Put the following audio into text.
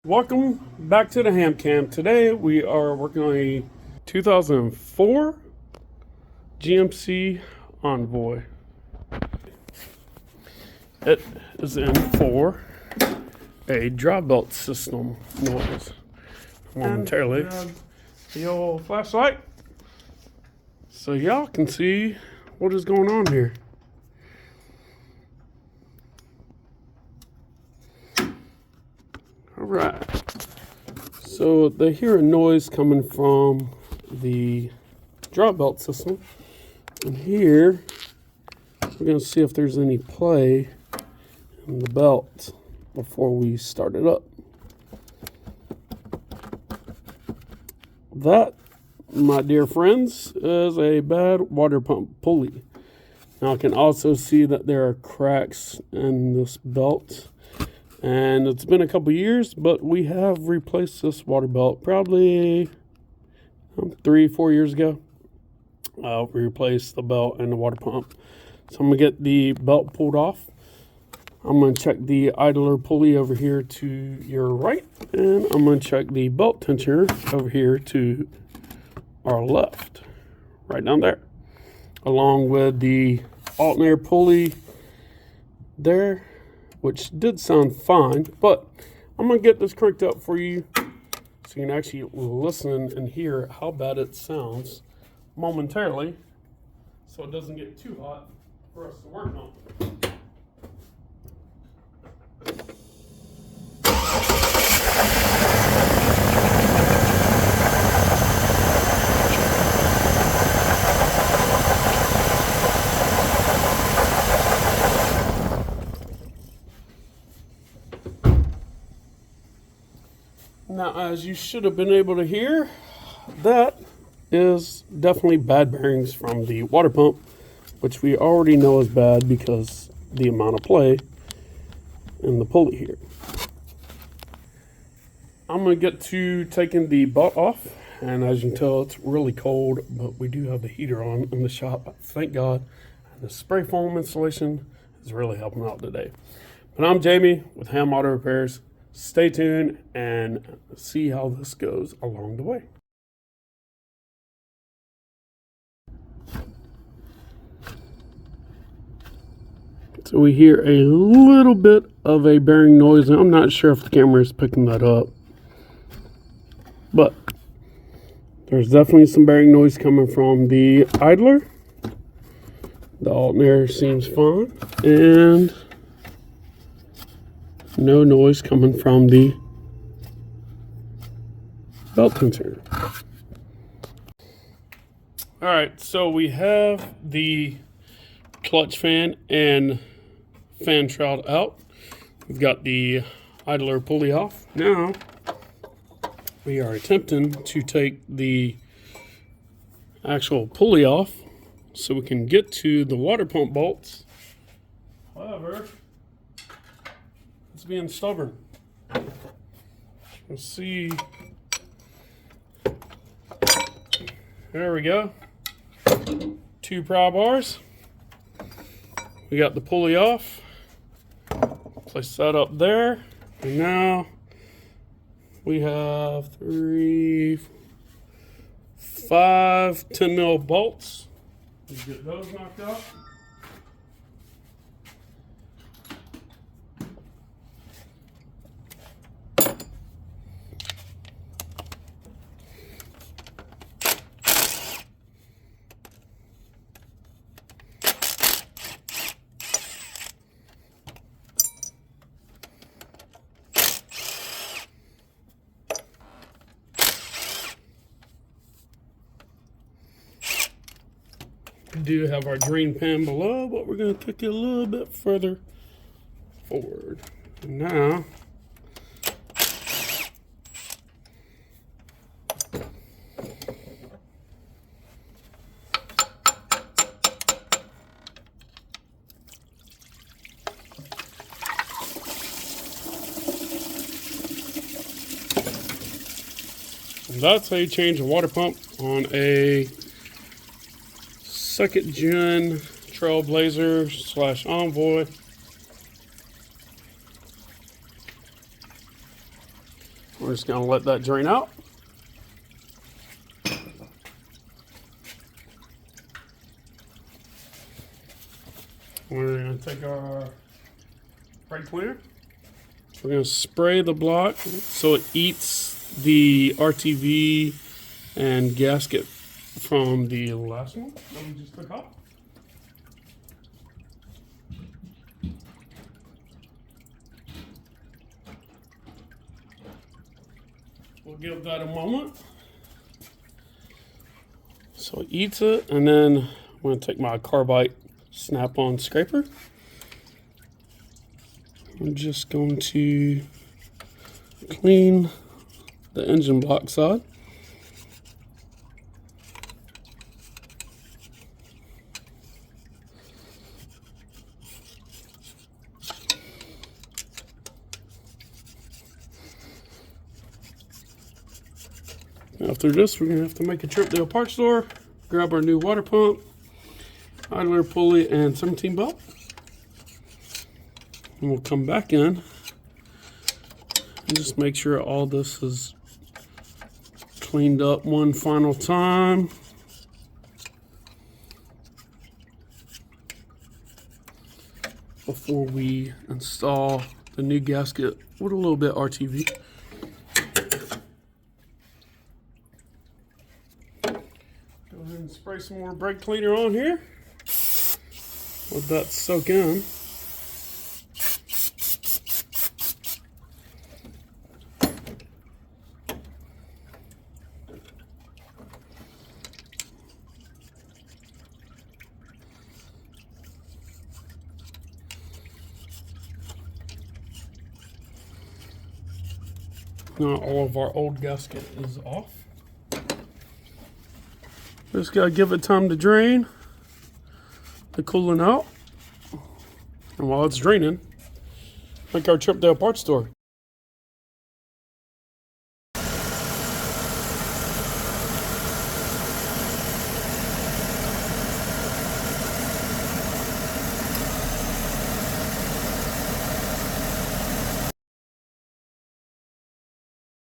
Welcome back to the H.A.M Cam. Today we are working on a 2004 GMC Envoy. It is in for a drive belt system noise. Momentarily, the old flashlight so y'all can see what is going on here. Alright, so they hear a noise coming from the drive belt system, and here we're going to see if there's any play in the belt before we start it up. That, my dear friends, is a bad water pump pulley. Now I can also see that there are cracks in this belt. And it's been a couple years, but we have replaced this water belt probably 3-4 years ago. We replaced the belt and the water pump. So I'm going to get the belt pulled off. I'm going to check the idler pulley over here to your right. And I'm going to check the belt tensioner over here to our left. Right down there. Along with the alternator pulley there, which did sound fine, but I'm going to get this cranked up for you so you can actually listen and hear how bad it sounds momentarily so it doesn't get too hot for us to work on. Now, as you should have been able to hear, that is definitely bad bearings from the water pump, which we already know is bad because the amount of play in the pulley here. I'm going to get to taking the belt off, and as you can tell, it's really cold, but we do have the heater on in the shop, thank God. And the spray foam installation is really helping out today. But I'm Jamie with H.A.M Auto Repairs. Stay tuned and see how this goes along the way. So we hear a little bit of a bearing noise, and I'm not sure if the camera is picking that up, but there's definitely some bearing noise coming from the idler. The alternator seems fine, and no noise coming from the belt tensioner. Alright, so we have the clutch fan and fan shroud out. We've got the idler pulley off. Now we are attempting to take the actual pulley off so we can get to the water pump bolts. However, it's being stubborn. Let's see. There we go. 2 pry bars. We got the pulley off. Place that up there. And now we have 3, 5, 10 mil bolts. Let's get those knocked out. We do have our drain pan below, but we're going to kick it a little bit further forward. And now, that's how you change a water pump on a 2nd gen Trailblazer / Envoy. We're just going to let that drain out. We're going to take our brake cleaner. We're going to spray the block so it eats the RTV and gasket from the last one that we just took off. We'll give that a moment. So it eats it, and then I'm going to take my carbide snap-on scraper. I'm just going to clean the engine block side. After this, we're going to have to make a trip to a parts store, grab our new water pump, idler, pulley, and 17 belt. And we'll come back in and just make sure all this is cleaned up one final time. Before we install the new gasket with a little bit RTV. Go ahead and spray some more brake cleaner on here. Let that soak in. Now all of our old gasket is off. Just gotta give it time to drain, to cooling out. And while it's draining, make our trip to a parts store.